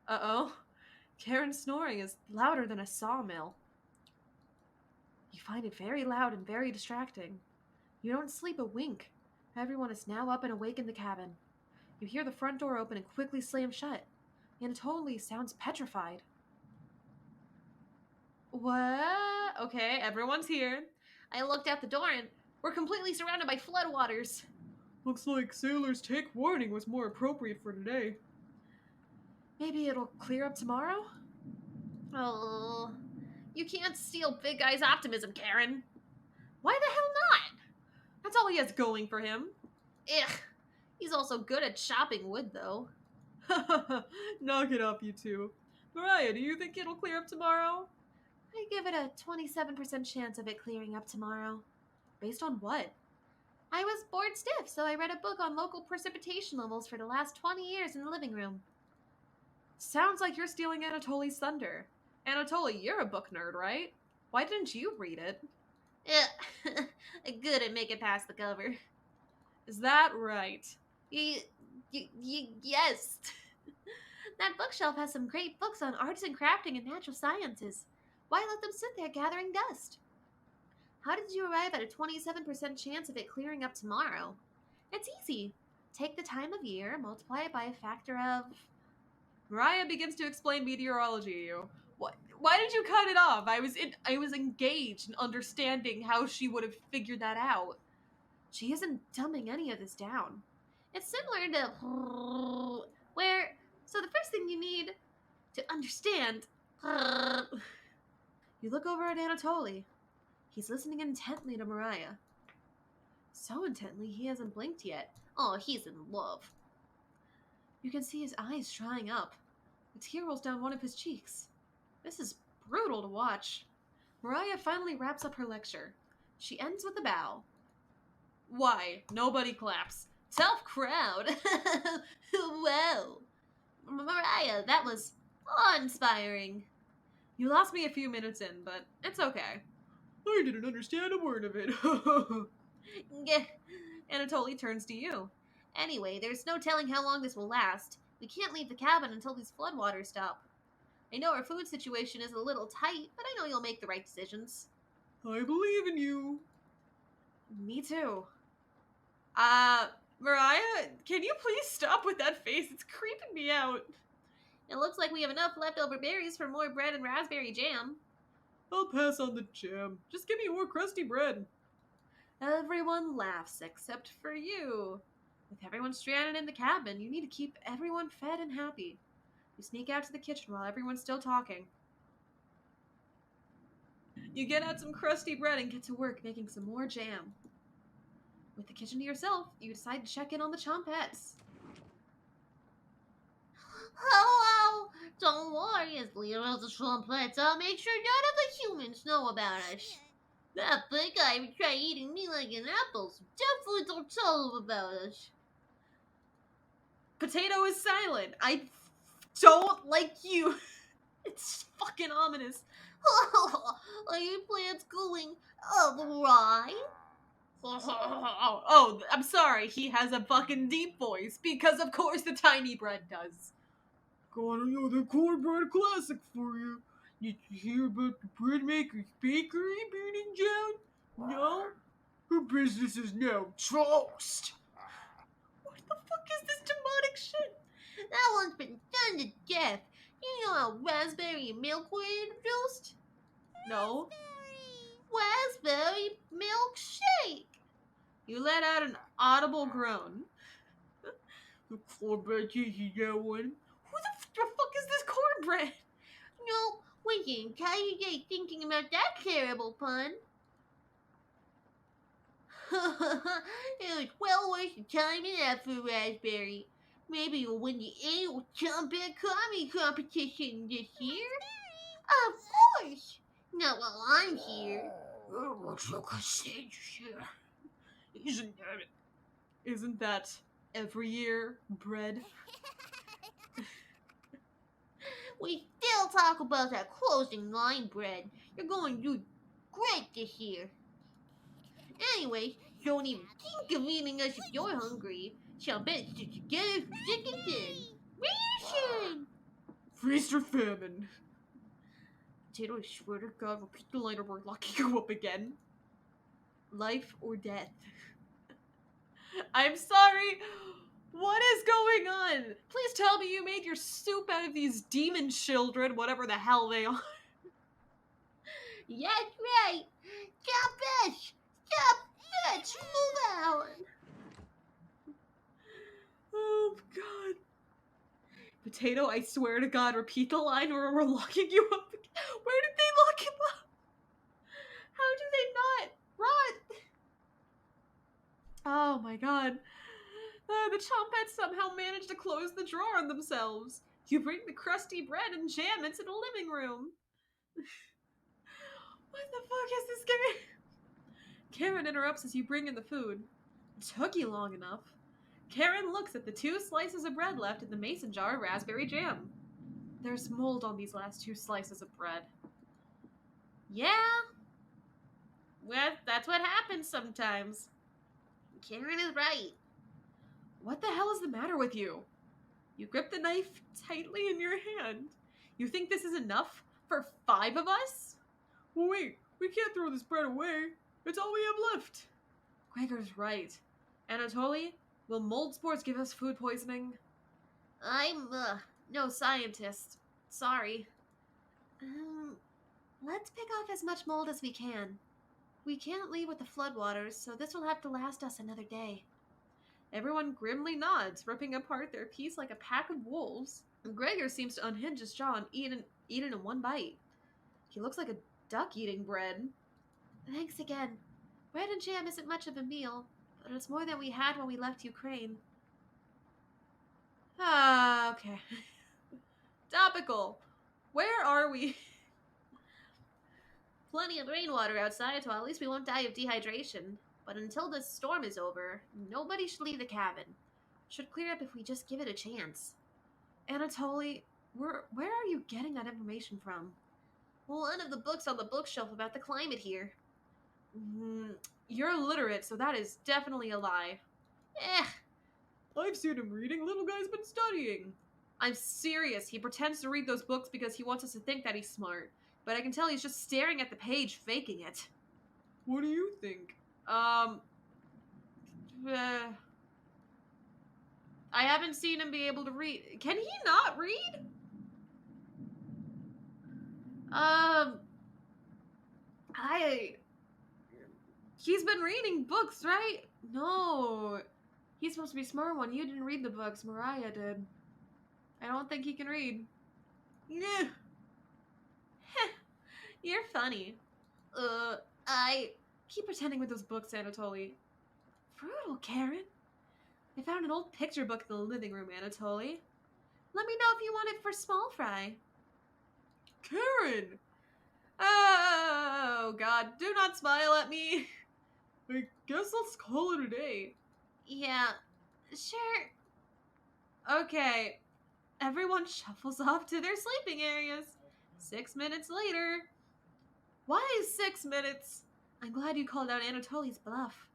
Uh-oh. Karen's snoring is louder than a sawmill. You find it very loud and very distracting. You don't sleep a wink. Everyone is now up and awake in the cabin. You hear the front door open and quickly slam shut. Anatoly sounds petrified. What? Okay, everyone's here. I looked out the door and we're completely surrounded by floodwaters. Looks like sailors take warning was more appropriate for today. Maybe it'll clear up tomorrow? Oh, you can't steal Big Guy's optimism, Karin. Why the hell not? That's all he has going for him. Ugh, he's also good at chopping wood, though. Knock it off, you two. Mariah, do you think it'll clear up tomorrow? I give it a 27% chance of it clearing up tomorrow. Based on what? I was bored stiff, so I read a book on local precipitation levels for the last 20 years in the living room. Sounds like you're stealing Anatoly's thunder. Anatoly, you're a book nerd, right? Why didn't you read it? Yeah, good at making past the cover. Is that right? Yes. That bookshelf has some great books on arts and crafting and natural sciences. Why let them sit there gathering dust? How did you arrive at a 27% chance of it clearing up tomorrow? It's easy. Take the time of year, multiply it by a factor of... Mariah begins to explain meteorology to you. What? Why did you cut it off? I was engaged in understanding how she would have figured that out. She isn't dumbing any of this down. It's similar to where. So the first thing you need to understand. You look over at Anatoly. He's listening intently to Mariah. So intently he hasn't blinked yet. Oh, he's in love. You can see his eyes drying up. A tear rolls down one of his cheeks. This is brutal to watch. Mariah finally wraps up her lecture. She ends with a bow. Why? Nobody claps. Tough crowd. Wow. Mariah, that was awe-inspiring. You lost me a few minutes in, but it's okay. I didn't understand a word of it. Anatoly turns to you. Anyway, there's no telling how long this will last. We can't leave the cabin until these floodwaters stop. I know our food situation is a little tight, but I know you'll make the right decisions. I believe in you. Me too. Mariah, can you please stop with that face? It's creeping me out. It looks like we have enough leftover berries for more bread and raspberry jam. I'll pass on the jam. Just give me more crusty bread. Everyone laughs except for you. With everyone stranded in the cabin, you need to keep everyone fed and happy. You sneak out to the kitchen while everyone's still talking. You get out some crusty bread and get to work making some more jam. With the kitchen to yourself, you decide to check in on the chompettes. Hello! Don't worry, as leader of the chompettes, I'll make sure none of the humans know about us. That big guy would try eating me like an apple, so definitely don't tell him about us. Potato is silent. I don't like you. It's fucking ominous. Are your plans going alright? Oh, I'm sorry. He has a fucking deep voice because, of course, the tiny bread does. Got another cornbread classic for you. Did you hear about the bread maker's bakery burning down? No? Her business is now toast. What the fuck is this demonic shit? That one's been done to death. You know how raspberry and milk were introduced? No. Raspberry milkshake. You let out an audible groan. The cornbread tasted that one. Who the fuck is this cornbread? No, we can entire day thinking about that terrible pun. It was well worth the time and effort, Raspberry. Maybe you'll win the annual Chompet Comedy Competition this year? Of course! Not while I'm here. Looks like a stage here. Isn't that every year, bread? We still talk about that closing line, bread. You're going to do great this year. Anyway, don't even think of eating us if you're hungry. Shall bet stick together thick and thin. Ration! Feast or famine. Potato, I swear to God, repeat the line or we're locking you up again. Life or death. I'm sorry. What is going on? Please tell me you made your soup out of these demon children, whatever the hell they are. Yes, right. Stop bitch! Stop bitch! Move out! Oh, God. Potato, I swear to God, repeat the line or we're locking you up. Where did they lock him up? How do they not run? Oh my God. The Chompettes somehow managed to close the drawer on themselves. You bring the crusty bread and jam into the living room. What the fuck is this game? Karin interrupts as you bring in the food. It took you long enough. Karin looks at the 2 slices of bread left in the mason jar of raspberry jam. There's mold on these last 2 slices of bread. Yeah. Well, that's what happens sometimes. Karin is right. What the hell is the matter with you? You grip the knife tightly in your hand. You think this is enough for 5 of us? Well, wait, we can't throw this bread away. It's all we have left. Gregor's right. Anatoly, will mold spores give us food poisoning? I'm, No scientist. Sorry. Let's pick off as much mold as we can. We can't leave with the floodwaters, so this will have to last us another day. Everyone grimly nods, ripping apart their piece like a pack of wolves. Gregor seems to unhinge his jaw and eat it in one bite. He looks like a duck eating bread. Thanks again. Bread and jam isn't much of a meal, but it's more than we had when we left Ukraine. Ah, okay. Topical. Where are we? Plenty of rainwater outside, so at least we won't die of dehydration. But until this storm is over, nobody should leave the cabin. Should clear up if we just give it a chance. Anatoly, where are you getting that information from? One of the books on the bookshelf about the climate here. You're illiterate, so that is definitely a lie. I've seen him reading. Little guy's been studying. I'm serious. He pretends to read those books because he wants us to think that he's smart. But I can tell he's just staring at the page, faking it. What do you think? I haven't seen him be able to read. Can he not read? He's been reading books, right? No. He's supposed to be a smart one. You didn't read the books. Mariah did. I don't think he can read. Yeah. You're funny. I keep pretending with those books, Anatoly. Brutal, Karin. I found an old picture book in the living room, Anatoly. Let me know if you want it for small fry. Karin! Oh, God. Do not smile at me. I guess let's call it a day. Yeah, sure. Okay. Everyone shuffles off to their sleeping areas. 6 minutes later. Why 6 minutes? I'm glad you called out Anatoly's bluff.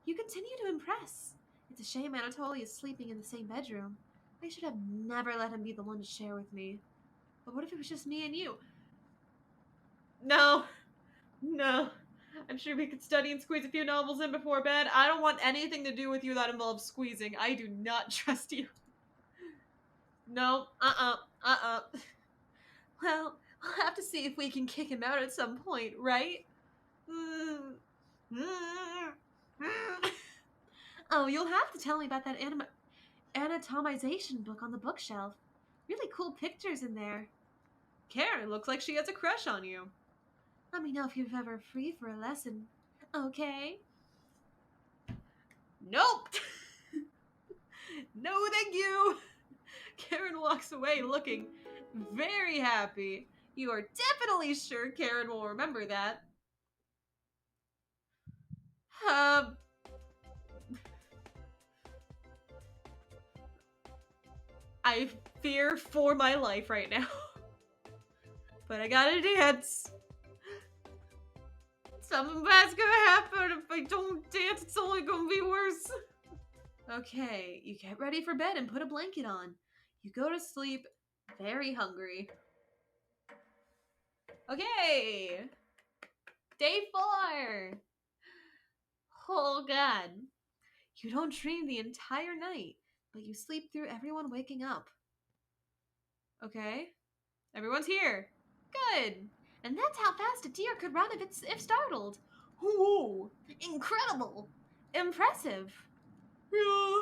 You continue to impress. It's a shame Anatoly is sleeping in the same bedroom. I should have never let him be the one to share with me. But what if it was just me and you? No. I'm sure we could study and squeeze a few novels in before bed. I don't want anything to do with you that involves squeezing. I do not trust you. No. Well, we'll have to see if we can kick him out at some point, right? Oh, you'll have to tell me about that anatomization book on the bookshelf. Really cool pictures in there. Karin looks like she has a crush on you. Let me know if you're ever free for a lesson. Okay? Nope! No, thank you! Karin walks away looking very happy. You are definitely sure Karin will remember that. I fear for my life right now. But I gotta dance. Something bad's gonna happen if I don't dance. It's only gonna be worse. Okay, you get ready for bed and put a blanket on. You go to sleep Very hungry. Okay. Day 4. Oh god. You don't dream the entire night, but you sleep through everyone waking up. Okay. Everyone's here. Good. And that's how fast a deer could run if startled. Whoa. Incredible. Impressive. Yeah.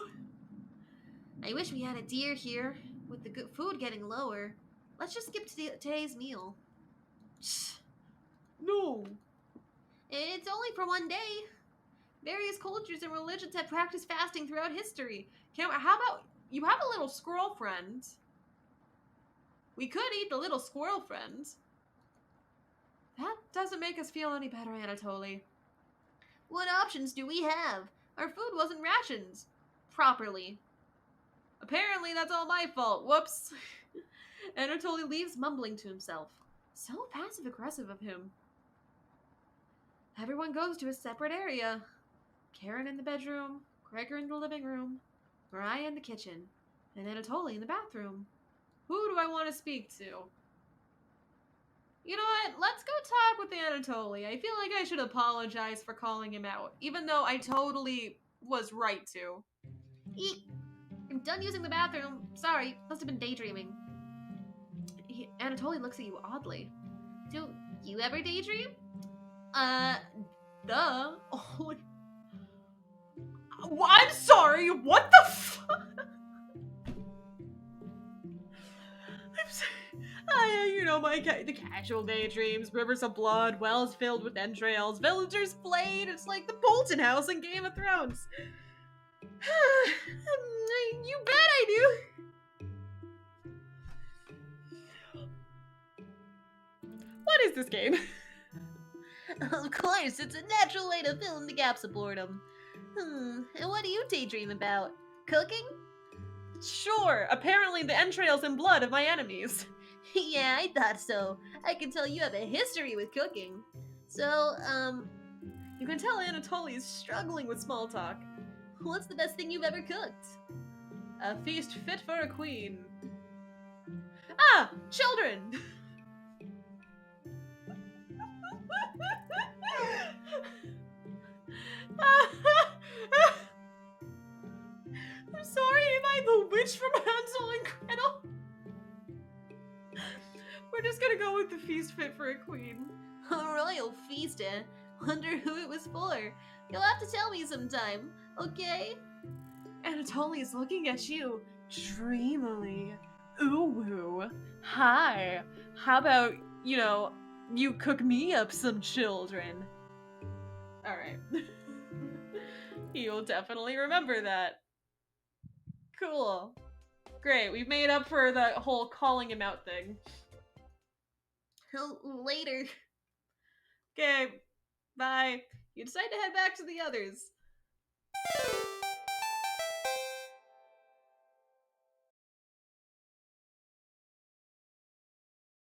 I wish we had a deer here. With the good food getting lower, let's just skip today's meal. No. It's only for one day. Various cultures and religions have practiced fasting throughout history. How about you have a little squirrel friend? We could eat the little squirrel friend. That doesn't make us feel any better, Anatoly. What options do we have? Our food wasn't rationed properly. Apparently, that's all my fault. Whoops. Anatoly leaves mumbling to himself. So passive-aggressive of him. Everyone goes to a separate area. Karin in the bedroom, Gregor in the living room, Mariah in the kitchen, and Anatoly in the bathroom. Who do I want to speak to? You know what? Let's go talk with Anatoly. I feel like I should apologize for calling him out, even though I totally was right to. Eek! I'm done using the bathroom. Sorry, must have been daydreaming. Anatoly looks at you oddly. Do you ever daydream? Duh. Oh, I'm sorry, what the fuck? I'm sorry. The casual daydreams, rivers of blood, wells filled with entrails, villagers flayed. It's like the Bolton House in Game of Thrones. You bet I do. What is this game? Of course, it's a natural way to fill in the gaps of boredom. And what do you daydream about? Cooking? Sure, apparently the entrails and blood of my enemies. Yeah, I thought so. I can tell you have a history with cooking. So, You can tell Anatoly is struggling with small talk. What's the best thing you've ever cooked? A feast fit for a queen. Ah! Children! I'm sorry, am I the witch from Hansel and Gretel? We're just gonna go with the feast fit for a queen. A royal feast, eh? Wonder who it was for. You'll have to tell me sometime, okay? Anatoly is looking at you dreamily. Ooh, hi. How about, you cook me up some children? Alright. You'll definitely remember that. Cool. Great, we've made up for the whole calling him out thing. Later. Okay, bye. You decide to head back to the others.